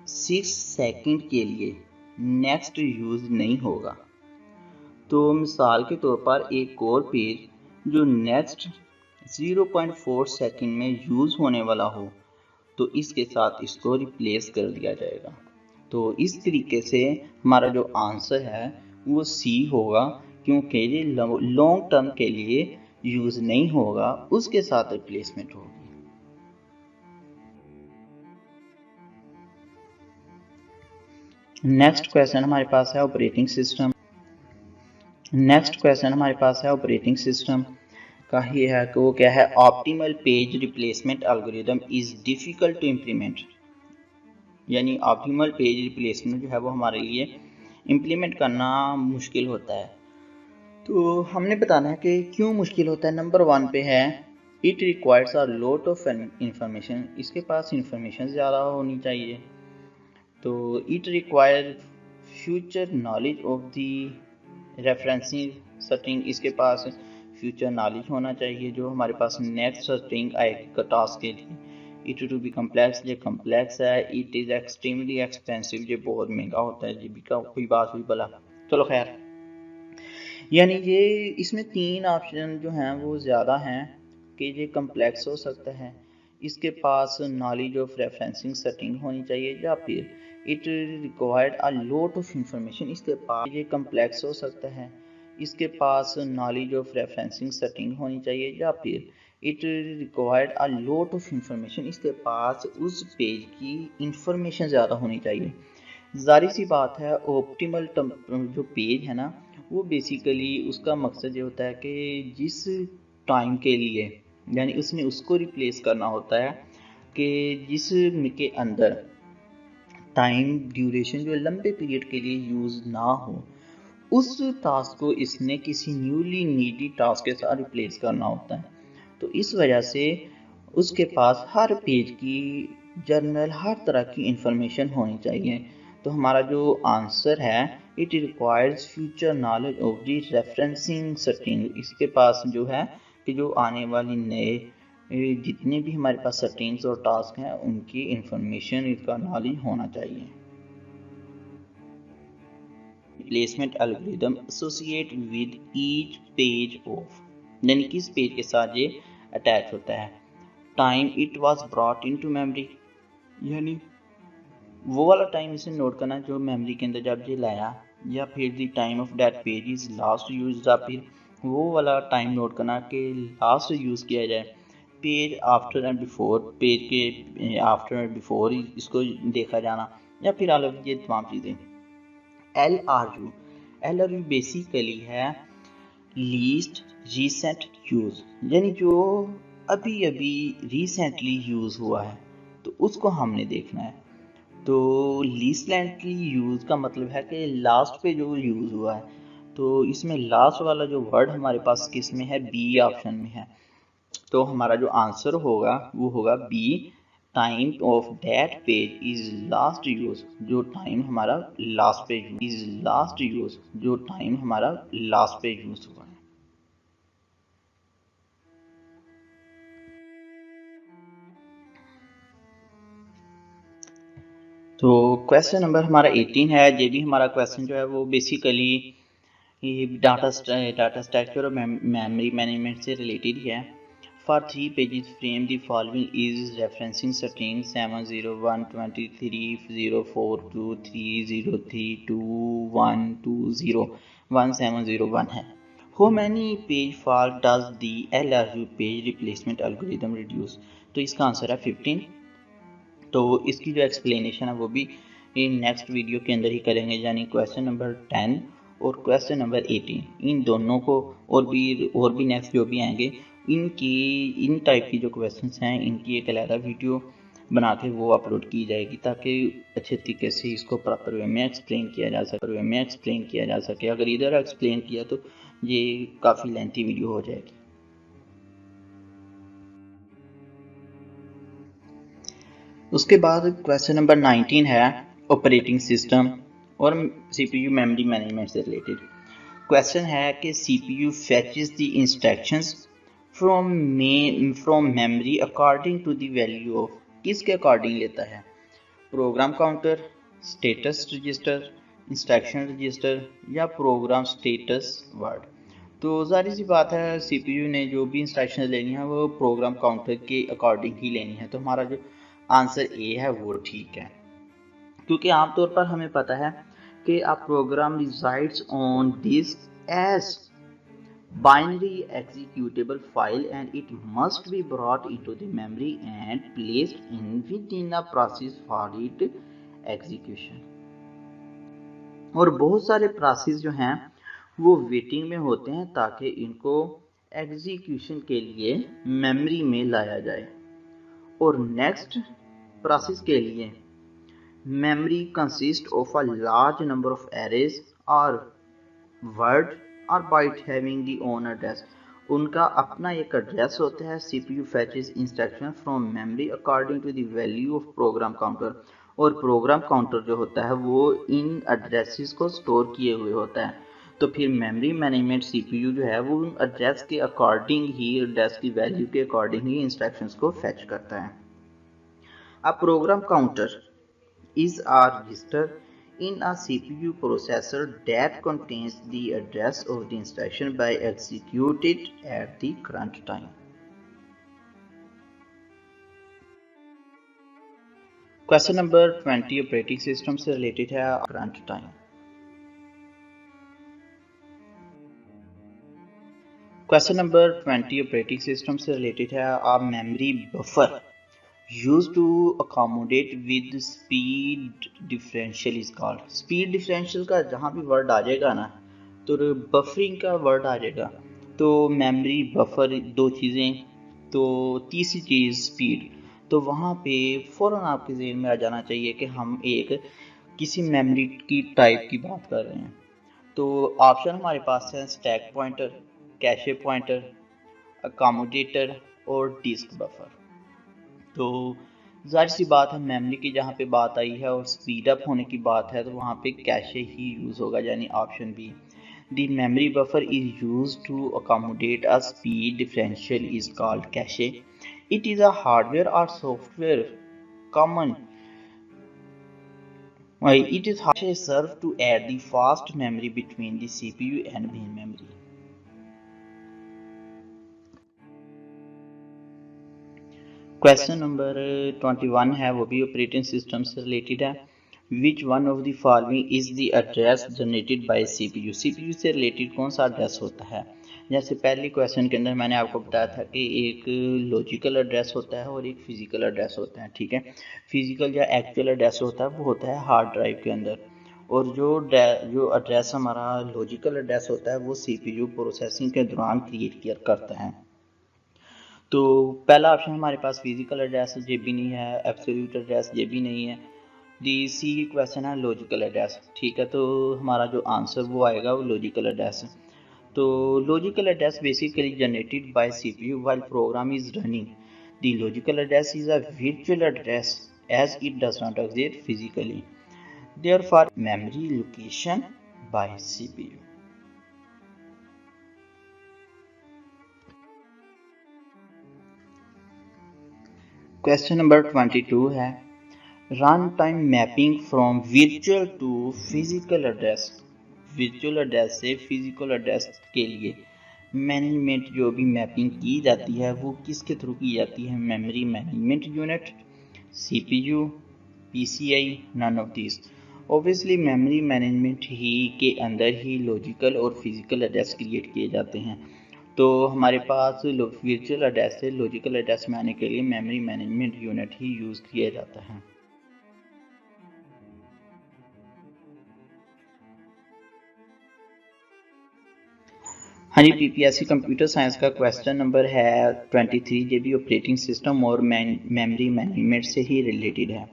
6 सेकंड के लिए नेक्स्ट यूज़ नहीं होगा, तो मिसाल के तौर पर एक और पेज जो नेक्स्ट 0.4 सेकंड में यूज़ होने वाला हो तो इसके साथ इसको रिप्लेस कर दिया जाएगा। तो इस तरीके से हमारा जो आंसर है वो सी होगा, क्योंकि ये लॉन्ग टर्म के लिए यूज़ नहीं होगा, उसके साथ रिप्लेसमेंट होगी। नेक्स्ट क्वेश्चन हमारे पास है ऑपरेटिंग सिस्टम। नेक्स्ट क्वेश्चन हमारे पास है ऑपरेटिंग सिस्टम का ही है कि वो क्या है, optimal page replacement algorithm is difficult to implement, यानी ऑप्टिमल पेज रिप्लेसमेंट जो है वो हमारे लिए इम्प्लीमेंट करना मुश्किल होता है। तो हमने बताना है कि क्यों मुश्किल होता है। नंबर 1 पे है it requires a lot of information, इसके पास इंफॉर्मेशन ज़्यादा होनी चाहिए। तो it require future knowledge of the referencing setting, इसके पास फ्यूचर नॉलेज होना चाहिए जो हमारे पास नेक्स्ट सेटिंग आएगी टास्क के लिए। इट टू बी कम्प्लेक्स, ये कम्प्लेक्स है। इट इज़ एक्सट्रीमली एक्सपेंसिव, ये बहुत महंगा होता है। ये भी का कोई बात हुई भला, चलो खैर, यानी ये इसमें 3 ऑप्शन जो हैं वो ज़्यादा हैं कि ये कम्प्लेक्स हो सकता है, इसके पास नॉलेज ऑफ रेफरेंसिंग सेटिंग होनी चाहिए, या फिर it required a lot of information, इसके पास ये कम्प्लेक्स हो सकता है, इसके पास नॉलेज ऑफ रेफरेंसिंग सेटिंग होनी चाहिए, या फिर it required a lot of information, इसके पास उस पेज की इंफॉर्मेशन ज़्यादा होनी चाहिए। जारी सी बात है, ऑप्टिमल जो पेज है ना वो बेसिकली उसका मकसद ये होता है कि जिस टाइम के लिए, यानी उसने उसको रिप्लेस करना होता है कि जिस के अंदर टाइम ड्यूरेशन जो लंबे पीरियड के लिए यूज़ ना हो, उस टास्क को इसने किसी न्यूली नीडी टास्क के साथ रिप्लेस करना होता है। तो इस वजह से उसके पास हर पेज की जर्नल हर तरह की इंफॉर्मेशन होनी चाहिए। तो हमारा जो आंसर है, it requires future knowledge of the referencing setting. इसके पास जो है कि जो आने वाली नए जितने भी हमारे पास सेटिंग्स और टास्क हैं उनकी इंफॉर्मेशन, इसका नॉलेज होना चाहिए। Replacement algorithm associate with each page of, यानी किस पेज के साथ ये अटैच होता है। Time it was brought into memory, यानी वो वाला टाइम इसे नोट करना जो मेमोरी के अंदर जब ये लाया, या फिर the time of that page is last use, या फिर वो वाला टाइम नोट करना कि लास्ट यूज़ किया जाए। Page after and before, page के आफ्टर एंड बिफोर इसको देखा जाना, या फिर अलग ये तमाम चीज़ें। LRU बेसिकली है लीस्ट रीसेंट यूज, यानी जो अभी अभी रिसेंटली यूज हुआ है तो उसको हमने देखना है। तो लीस्टली यूज का मतलब है कि लास्ट पे जो यूज हुआ है। तो इसमें लास्ट वाला जो वर्ड हमारे पास किस में है, बी ऑप्शन में है। तो हमारा जो आंसर होगा वो होगा B, time of that page is last use, जो टाइम हमारा लास्ट पे इज लास्ट यूज, जो टाइम हमारा लास्ट पे यूज हुआ है। तो क्वेश्चन नंबर हमारा 18 है। ये भी हमारा क्वेश्चन जो है वो बेसिकली डाटा स्ट्रक्चर और मेमोरी मैनेजमेंट से रिलेटेड ही है। For 3 pages frame the following is referencing string 70123030423021201 है। How many page fault does the LRU page replacement algorithm reduce? तो इसका आंसर है 15। तो इसकी जो एक्सप्लेनेशन है वो भी नेक्स्ट वीडियो के अंदर ही करेंगे, यानी क्वेश्चन नंबर 10 और क्वेश्चन नंबर 18 इन दोनों को, और भी नेक्स्ट जो भी आएंगे इन टाइप की जो क्वेश्चंस हैं इनकी एक अलग वीडियो बना के वो अपलोड की जाएगी, ताकि अच्छे तरीके से इसको प्रॉपर वे में एक्सप्लेन किया जा सके। अगर इधर एक्सप्लेन किया तो ये काफ़ी लेंथी वीडियो हो जाएगी। उसके बाद क्वेश्चन नंबर 19 है ऑपरेटिंग सिस्टम और CPU मेमोरी मैनेजमेंट से रिलेटेड। क्वेश्चन है कि CPU fetches the instructions from memory according to the value of, किसके अकॉर्डिंग लेता है, program counter, status register, instruction register या प्रोग्राम स्टेटस वर्ड। तो जाहिर सी बात है CPU ने जो भी इंस्ट्रक्शन लेनी है वो प्रोग्राम काउंटर के अकॉर्डिंग ही लेनी है। तो हमारा जो आंसर ए है वो ठीक है, क्योंकि आमतौर पर हमें पता है कि a program resides on disk as binary executable file and it must be brought into the memory and placed in within a process for its execution। और बहुत सारे प्रोसेस जो हैं वो वेटिंग में होते हैं ताकि इनको एग्जीक्यूशन के लिए मेमोरी में लाया जाए। और नेक्स्ट प्रोसेस के लिए memory consists of a large number of arrays or word or byte having the own address। उनका अपना एक एड्रेस होता है। CPU fetches instruction from memory according to the value of program counter, और program counter जो होता है वो इन एड्रेसेस को स्टोर किए हुए होता है। तो फिर मेमोरी मैनेजमेंट CPU जो है वो उन एड्रेस के अकॉर्डिंग ही, एड्रेस की वैल्यू के अकॉर्डिंग ही इंस्ट्रक्शंस को फेच करता है। अब program counter is a register in a CPU processor that contains the address of the instruction by executed at the current time। Question number 20 operating system से related है current time. Question number 20 operating system से related है a memory buffer used to accommodate with speed differential is called। speed differential का जहाँ भी word आ जाएगा ना तो बफरिंग का वर्ड आ जाएगा। तो मेमोरी बफर दो चीज़ें, तो तीसरी चीज़ स्पीड। तो वहाँ पे फ़ौरन आपके जहन में आ जाना चाहिए कि हम एक किसी मेमोरी की टाइप की बात कर रहे हैं। तो ऑप्शन हमारे पास है stack pointer, cache pointer, accommodator और डिस्क बफर। तो जाहिर सी बात है मेमोरी की जहाँ पे बात आई है और स्पीड अप होने की बात है तो वहाँ पे कैशे ही यूज़ होगा, यानी option B. The memory buffer is use to accommodate a speed differential is called cache. It is a hardware और software common it is served to add the fast memory between the CPU and main memory. Question number 21 है, वो भी operating system से related है। Which one of the following is the address generated by CPU. CPU से related कौन सा address होता है? जैसे पहले क्वेश्चन के अंदर मैंने आपको बताया था कि एक लॉजिकल एड्रेस होता है और एक फिजिकल एड्रेस होता है, ठीक है। फिजिकल या एक्चुअल एड्रेस होता है वो होता है हार्ड ड्राइव के अंदर, और जो एड्रेस हमारा लॉजिकल एड्रेस होता है वो सीपीयू प्रोसेसिंग के दौरान क्रिएट करता है। तो पहला ऑप्शन हमारे पास फिजिकल एड्रेस ये भी नहीं है, एब्सोल्यूट एड्रेस ये भी नहीं है, डी सी क्वेश्चन है लॉजिकल एड्रेस, ठीक है। तो हमारा जो आंसर वो आएगा वो लॉजिकल एड्रेस है। तो logical address basically generated by CPU while program is running. The logical address is a virtual address as it does not exist physically, therefore memory location by CPU. Question number 22 है, run time mapping from virtual to physical address. Virtual address से physical address के लिए management जो भी mapping की जाती है वो किसके थ्रू की जाती है? Memory management unit, CPU, PCI, none of this. Obviously memory management ही के अंदर ही लॉजिकल और फिजिकल एड्रेस क्रिएट किए जाते हैं। तो हमारे पास वर्चुअल एड्रेस से लॉजिकल एड्रेस में आने के लिए मेमोरी मैनेजमेंट यूनिट ही यूज़ किया जाता है। हाँ जी, पीपीएससी कंप्यूटर साइंस का क्वेश्चन नंबर है 23, ये भी ऑपरेटिंग सिस्टम और मेमोरी मैनेजमेंट से ही रिलेटेड है।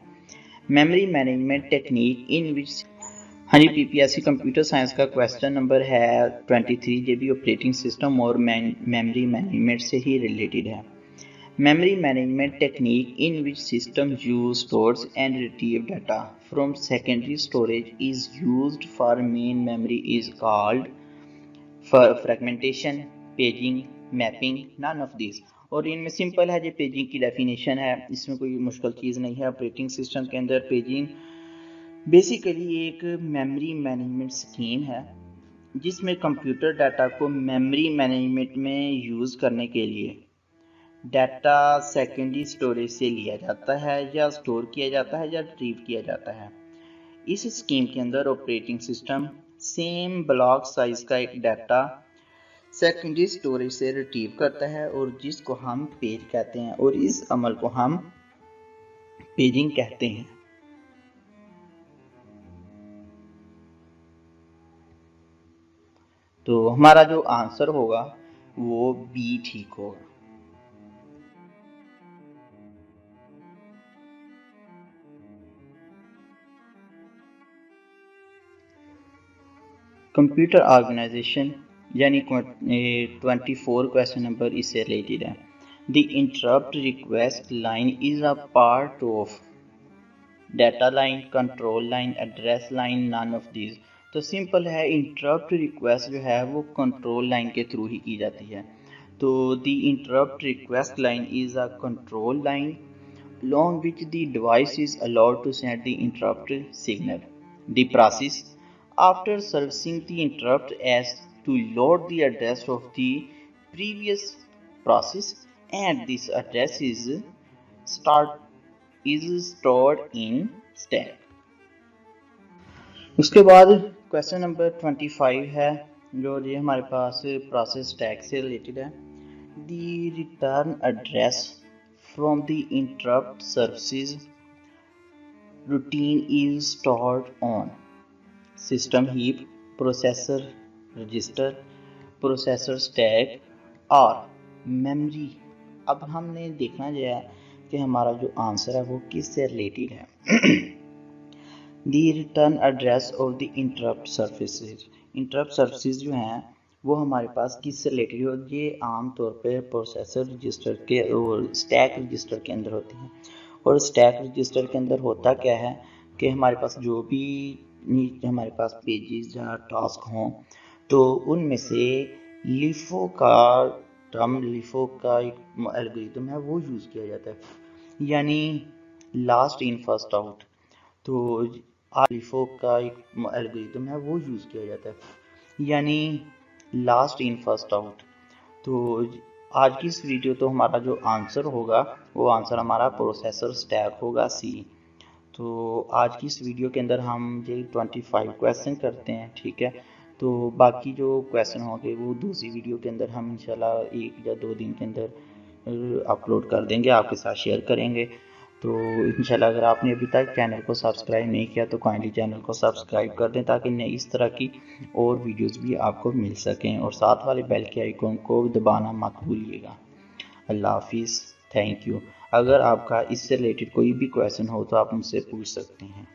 मेमोरी मैनेजमेंट टेक्निक इन विच। हाँ जी, पीपीएससी कंप्यूटर साइंस का क्वेश्चन नंबर है 23, ये भी ऑपरेटिंग सिस्टम और मेमोरी मैनेजमेंट से ही रिलेटेड है। Memory management technique in which system use, stores and retrieve data from secondary storage is used for main memory is called fragmentation, paging, mapping, none of these। और इनमें simple है, जो paging की definition है इसमें कोई मुश्किल चीज़ नहीं है। ऑपरेटिंग सिस्टम के अंदर पेजिंग बेसिकली एक मेमोरी मैनेजमेंट स्कीम है जिसमें कंप्यूटर डाटा को मेमोरी मैनेजमेंट में यूज़ करने के लिए डाटा सेकेंडरी स्टोरेज से लिया जाता है या स्टोर किया जाता है या रिट्रीव किया जाता है। इस स्कीम के अंदर operating system same block size का एक डाटा सेकेंडरी स्टोरेज से रिट्रीव करता है और जिसको हम पेज कहते हैं, और इस अमल को हम पेजिंग कहते हैं। तो हमारा जो आंसर होगा वो बी ठीक होगा। कंप्यूटर ऑर्गेनाइजेशन यानी 24 क्वेश्चन नंबर इससे रिलेटेड है। The interrupt request line is a part of data line, control line, address line, none of this. तो सिंपल है, इंटरप्ट रिक्वेस्ट जो है वो कंट्रोल लाइन के थ्रू ही की जाती है। तो the interrupt request line is a control line along which the device is allowed to send the interrupt signal. The process after servicing the interrupt as to load the address of the previous process, and this address is stored in stack. उसके बाद question number 25 है जो ये हमारे पास process stack से related है। The return address from the interrupt services routine is stored on system heap, processor register, processor stack और memory। अब हमने देखना जो है कि हमारा जो आंसर है वो किससे रिलेटेड है। The return address of the interrupt services interrupt services जो हैं वो हमारे पास किससे रिलेटेड हो, ये आम तौर पे प्रोसेसर रजिस्टर के और स्टैक रजिस्टर के अंदर होती हैं। और स्टैक रजिस्टर के अंदर होता क्या है कि हमारे पास जो भी हमारे पास पेजेस या टास्क हों तो उनमें से लिफो का एक एल्गोरिथम है वो यूज़ किया जाता है, यानी लास्ट इन फर्स्ट आउट। तो लिफो का एक एल्गोरिथम है वो यूज़ किया जाता है, यानी लास्ट इन फर्स्ट आउट। तो आज की इस वीडियो तो हमारा जो आंसर होगा वो आंसर हमारा प्रोसेसर स्टैक होगा सी। तो आज की इस वीडियो के अंदर हम ये 25 क्वेश्चन करते हैं, ठीक है। तो बाकी जो क्वेश्चन होंगे वो दूसरी वीडियो के अंदर हम इंशाल्लाह 1 या 2 दिन के अंदर अपलोड कर देंगे, आपके साथ शेयर करेंगे। तो इंशाल्लाह अगर आपने अभी तक चैनल को सब्सक्राइब नहीं किया तो काइंडली चैनल को सब्सक्राइब कर दें ताकि नई इस तरह की और वीडियोस भी आपको मिल सकें, और साथ वाले बेल के आइकॉन को दबाना मत भूलिएगा। अल्लाह हाफिज़, थैंक यू। अगर आपका इससे रिलेटेड कोई भी क्वेश्चन हो तो आप मुझसे पूछ सकते हैं।